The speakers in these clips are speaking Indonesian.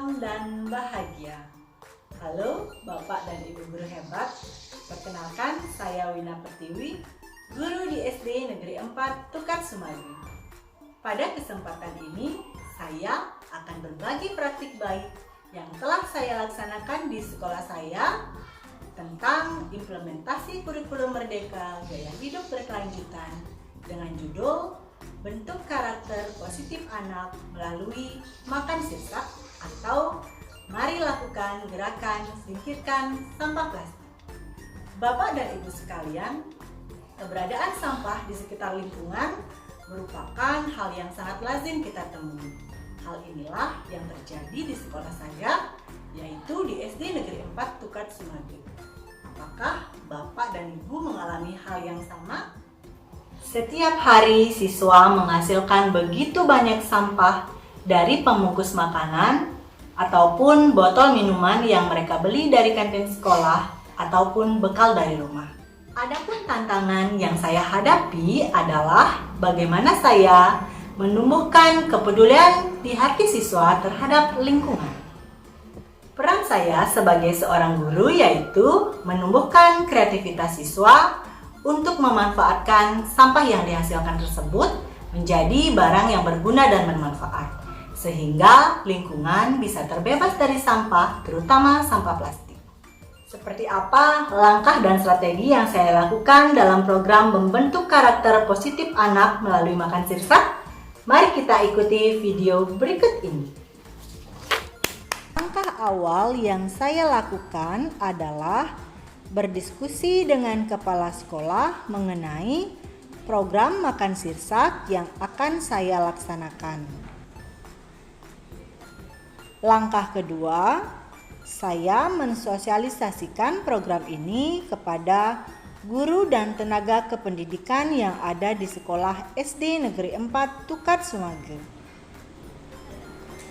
tenang dan bahagia. Halo Bapak dan Ibu guru hebat. Perkenalkan, saya Wina Pertiwi, guru di SD Negeri 4 Tukat Sumagi. Pada kesempatan ini, saya akan berbagi praktik baik yang telah saya laksanakan di sekolah saya tentang implementasi kurikulum merdeka gaya hidup berkelanjutan dengan judul bentuk karakter positif anak melalui makan sirsak atau mari lakukan gerakan singkirkan sampah plastik. Bapak dan Ibu sekalian, keberadaan sampah di sekitar lingkungan merupakan hal yang sangat lazim kita temui. Hal inilah yang terjadi di sekolah saya, yaitu di SD Negeri 4 Tukat Sumagi. Apakah Bapak dan Ibu mengalami hal yang sama? Setiap hari siswa menghasilkan begitu banyak sampah dari pembungkus makanan ataupun botol minuman yang mereka beli dari kantin sekolah ataupun bekal dari rumah. Adapun tantangan yang saya hadapi adalah bagaimana saya menumbuhkan kepedulian di hati siswa terhadap lingkungan. Peran saya sebagai seorang guru yaitu menumbuhkan kreativitas siswa untuk memanfaatkan sampah yang dihasilkan tersebut menjadi barang yang berguna dan bermanfaat, sehingga lingkungan bisa terbebas dari sampah, terutama sampah plastik. Seperti apa langkah dan strategi yang saya lakukan dalam program membentuk karakter positif anak melalui makan sirsak? Mari kita ikuti video berikut ini. Langkah awal yang saya lakukan adalah berdiskusi dengan kepala sekolah mengenai program makan sirsak yang akan saya laksanakan. Langkah kedua, saya mensosialisasikan program ini kepada guru dan tenaga kependidikan yang ada di sekolah SD Negeri 4 Tukat Sumagi.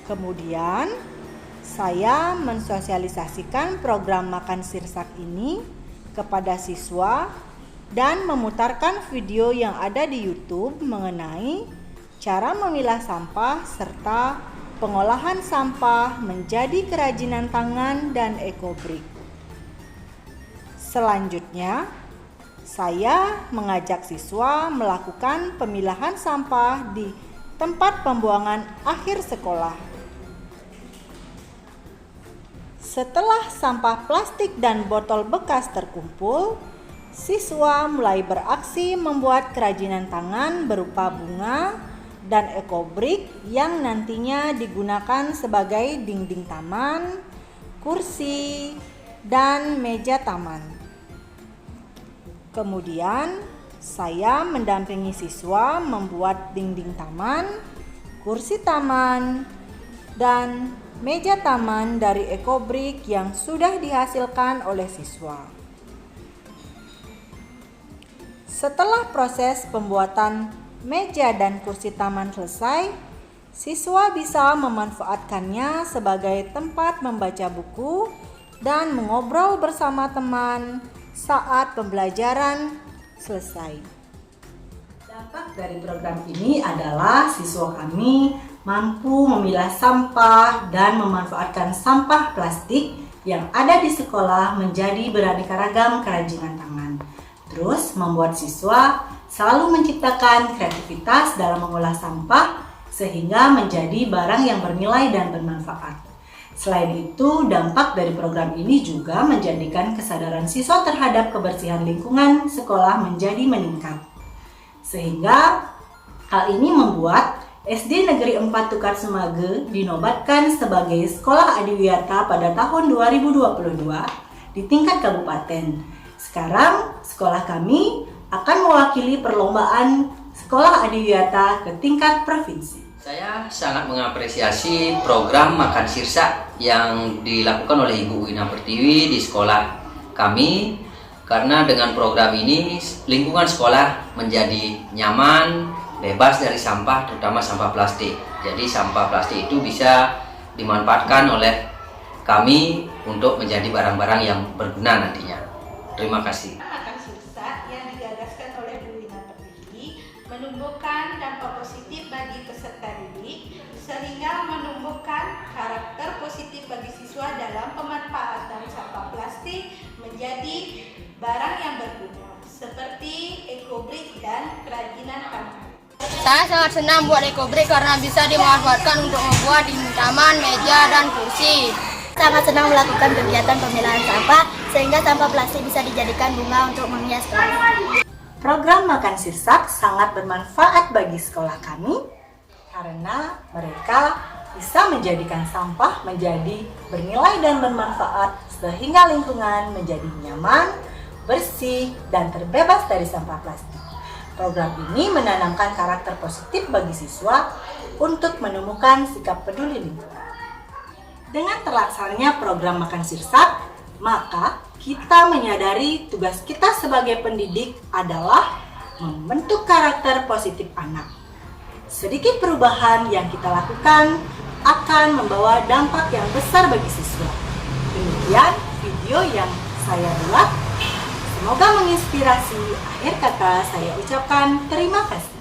Kemudian, saya mensosialisasikan program makan sirsak ini kepada siswa dan memutarkan video yang ada di YouTube mengenai cara memilah sampah serta pengolahan sampah menjadi kerajinan tangan dan ekobrik. Selanjutnya, saya mengajak siswa melakukan pemilahan sampah di tempat pembuangan akhir sekolah. Setelah sampah plastik dan botol bekas terkumpul, siswa mulai beraksi membuat kerajinan tangan berupa bunga dan ekobrik yang nantinya digunakan sebagai dinding taman, kursi, dan meja taman. Kemudian, saya mendampingi siswa membuat dinding taman, kursi taman, dan meja taman dari ekobrik yang sudah dihasilkan oleh siswa. Setelah proses pembuatan meja dan kursi taman selesai, siswa bisa memanfaatkannya sebagai tempat membaca buku dan mengobrol bersama teman saat pembelajaran selesai. Dampak dari program ini adalah siswa kami mampu memilah sampah dan memanfaatkan sampah plastik yang ada di sekolah menjadi beraneka ragam kerajinan tangan. Terus membuat siswa selalu menciptakan kreativitas dalam mengolah sampah sehingga menjadi barang yang bernilai dan bermanfaat. Selain itu, dampak dari program ini juga menjadikan kesadaran siswa terhadap kebersihan lingkungan sekolah menjadi meningkat. Sehingga hal ini membuat SD Negeri 4 Tukat Sumagi dinobatkan sebagai Sekolah Adiwiyata pada tahun 2022 di tingkat kabupaten. Sekarang sekolah kami akan mewakili perlombaan Sekolah Adiwiyata ke tingkat provinsi. Saya sangat mengapresiasi program makan sirsak yang dilakukan oleh Ibu Wina Pertiwi di sekolah kami, karena dengan program ini lingkungan sekolah menjadi nyaman, bebas dari sampah, terutama sampah plastik. Jadi sampah plastik itu bisa dimanfaatkan oleh kami untuk menjadi barang-barang yang berguna nantinya. Terima kasih. Makan sirsak yang digagaskan oleh Bu Wina Pertiwi menumbuhkan dampak positif bagi peserta didik sehingga menumbuhkan karakter positif seperti ekobrik dan kerajinan tangan. Saya sangat senang buat ekobrik karena bisa dimanfaatkan untuk membuat dinding taman, meja, dan kursi. Sangat senang melakukan kegiatan pemilahan sampah sehingga sampah plastik bisa dijadikan bunga untuk menghias kelas. Program Makan Sirsak sangat bermanfaat bagi sekolah kami karena mereka bisa menjadikan sampah menjadi bernilai dan bermanfaat sehingga lingkungan menjadi nyaman, bersih, dan terbebas dari sampah plastik. Program ini menanamkan karakter positif bagi siswa untuk menemukan sikap peduli lingkungan. Dengan terlaksananya program Makan Sirsak, maka kita menyadari tugas kita sebagai pendidik adalah membentuk karakter positif anak. Sedikit perubahan yang kita lakukan akan membawa dampak yang besar bagi siswa. Demikian video yang saya buat. Semoga menginspirasi. Akhir kata saya ucapkan terima kasih.